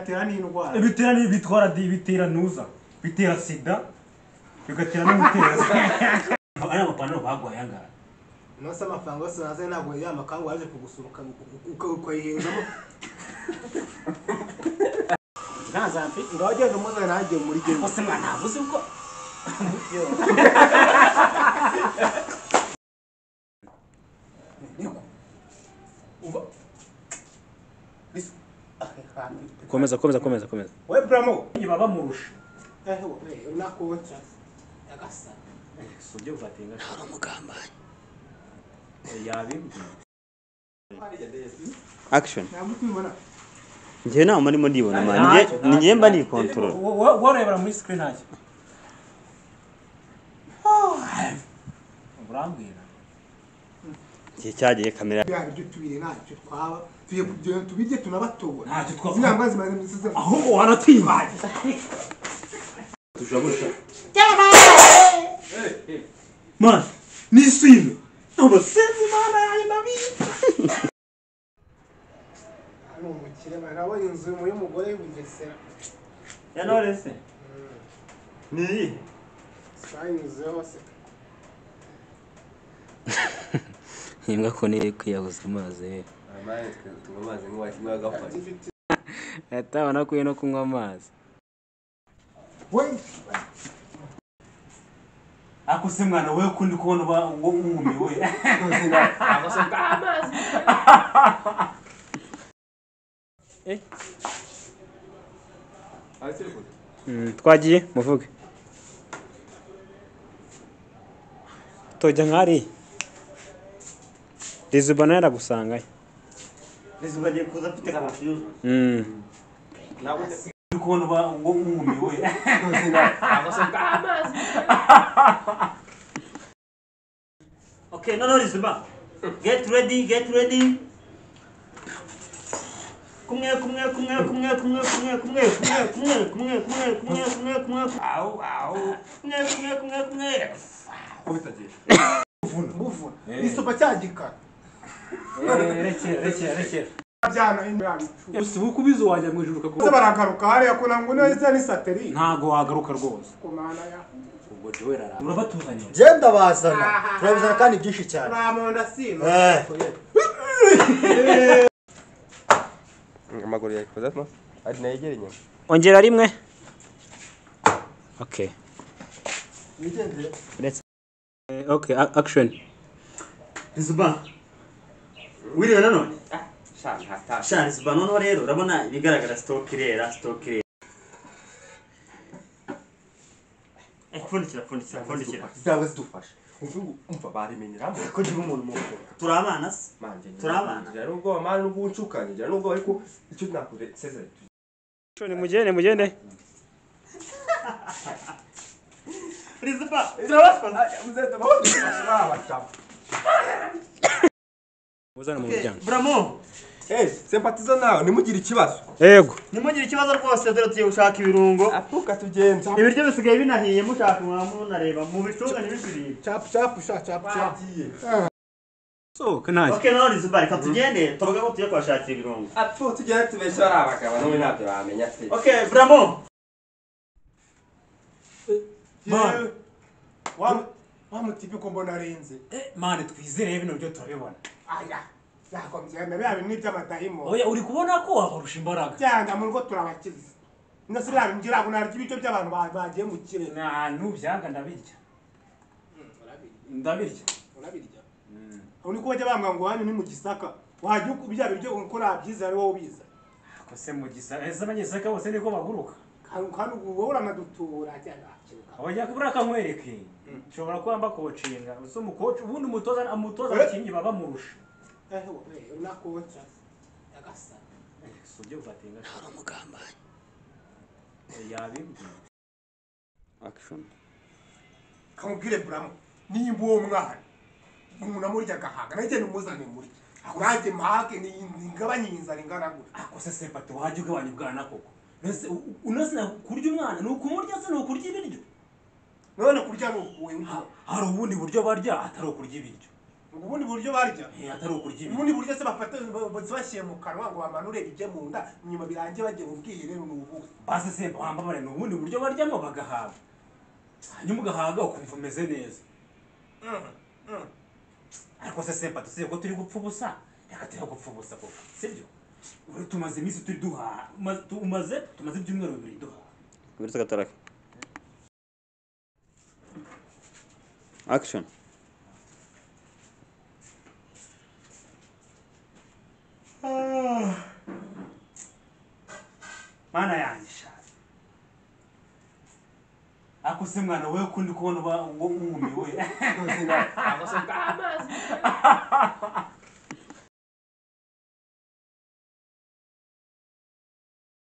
bigatera n'indwara bitera bitwara bitera nuza bitera sida bigatera n'umutera ari amapantaro bagwaye angara nose amafaranga yose naze ntabwo ya makangu waje kugusuruka ukayihingamo nazampi ngawagenda umuzana nanjye muri gemu bose mwana navuze uko komeza we bramo baba murusha unakocha agasa suje uvatenga hari umugambanyi yabimbye action namutubona nje nawe marimo ndibona man nje mba ni control warebera muri screen hake urambwira nje cyagiye kamera byo tubire ntacyo twaba tubirye tunabatobora ntacyo twavuga zinambazi maze misize ahubwo waratwibaye tujabusha man nisino abasenzi mana yaje nabi hano umukire barabonye inzu y'umugore w'Igesera ya norese ni sayinze hose imbwa ko niri kwiyabuza amazi amazi tunywa amazi nk'uwakinywa agafashe atabona ko no kunywa amazi we akuse mwana wewe kundi kubona ngo umumi we agasoka amazi twagiye muvuge tojya nkari Rizubana yaragusangaye Rizubagiye kuza afite confuse nabo kubona ngo umumi we agasoka amazi Okay, no Rizuba. Get ready. Kumwe. Au. Kumwe. kubitagiye muvuna isopa cyagikara rekera byana imyami usi bukubizo wajya mu ijuru bose baragaruka hariya ko nango neza ni satellite ntago wagaruka rwose kumana ya ubwo Joel ara urabatuzanye genda bazana turabizana kandi byinshi cyane ramonda sino amaguru yakoze atma ari nayegera inyuma Ongera rimwe. Okay. Okay, action. Rizuba. Wiri nanone. Sha Rizuba none rero urabona ibigaragara stock irera. Fundikira. Zawe zidufasha. Umva barimenyeramo Ko ndi umuntu mukuru. Turabana se. Turabana. Rero ubwo amani n'ubuncukanye, rero ubwo ariko icyo nakuze Cesar. Shone mugende. Rizuba. Muzenda baho Uzana mu muryango. Bravo. Sympathiza nawe nimugire ikibazo. Yego. Nimugire ikibazo rwose dore tugiye gushaka ibirungo. Atuka tugenza. Ibiryo bisigaye binahiye mushaka mwamu nareba mu bicungane bibiri. chap Bagiye. So, kanaje. Okay, no Rizuba reka tugende tuvuga ko tugiye kwashakira ibirungo. Atu tugende tubesha ari abagabo nawe ntabyo bamenya se. Okay, bravo. man wa mutipi ko mbona arenze mane twizere bino byo turabibona aya yakomye nabiya bintu by'amadahimo oya uri kubona ko wabarusha imbaraga cyanga mu rugo turabakiza nasubira ngira ngo narya ibicyo by'abantu bagiye mu kirere nubyanga ndabirya uri ko bajya bambwa ngo hano ni mu Gisaka wajya kubya biryo uko nabyiza ari wowe ubiza ko se mu Gisaka ese abanyegisaka bose niko baguruka kandi wowe uranadutura cyane abajya kubura kankwereke nshobora kwamba kocinga uso mukoci ubundi umutoza abakinyi baba murusha unakocha agasa suje uvatenga hari umugambanyi yabimbye Action. kamubwire bramo nimba uwo mwana umuntu amurya gahanga nake numuzane muri akuranje mahake ni ngabanyinza ringana gute ako se sepatu wajye ugabanya ubwana koko nese unasina kurya umwana nukumurya se nukurya ibiryo none kurya nukuwe hari ubundi buryo barya atari ukurya ibiryo ngo ubundi buryo barya atari ukurya ibi ubundi buryo se bafata bashyire mu kanwa ngo bamanure bijye mu nda nyuma birangiye bagiye mu bwiherero ni ubu basi semba wambabare ni ubundi buryo baryamo bagahaga hanyuma ugahaga ukumva umeze neza ariko se semba tusiye ko turi gupfa ubusa reka turi gupfa ubusa koko sibyo tumaze iminsi turi duhaha tumaze ibyumweru 2 duhaha Birasa kataraka. Action. Mana yanjye shaka ako se mwana wewe kundi kubona uba wumiwe Amazi.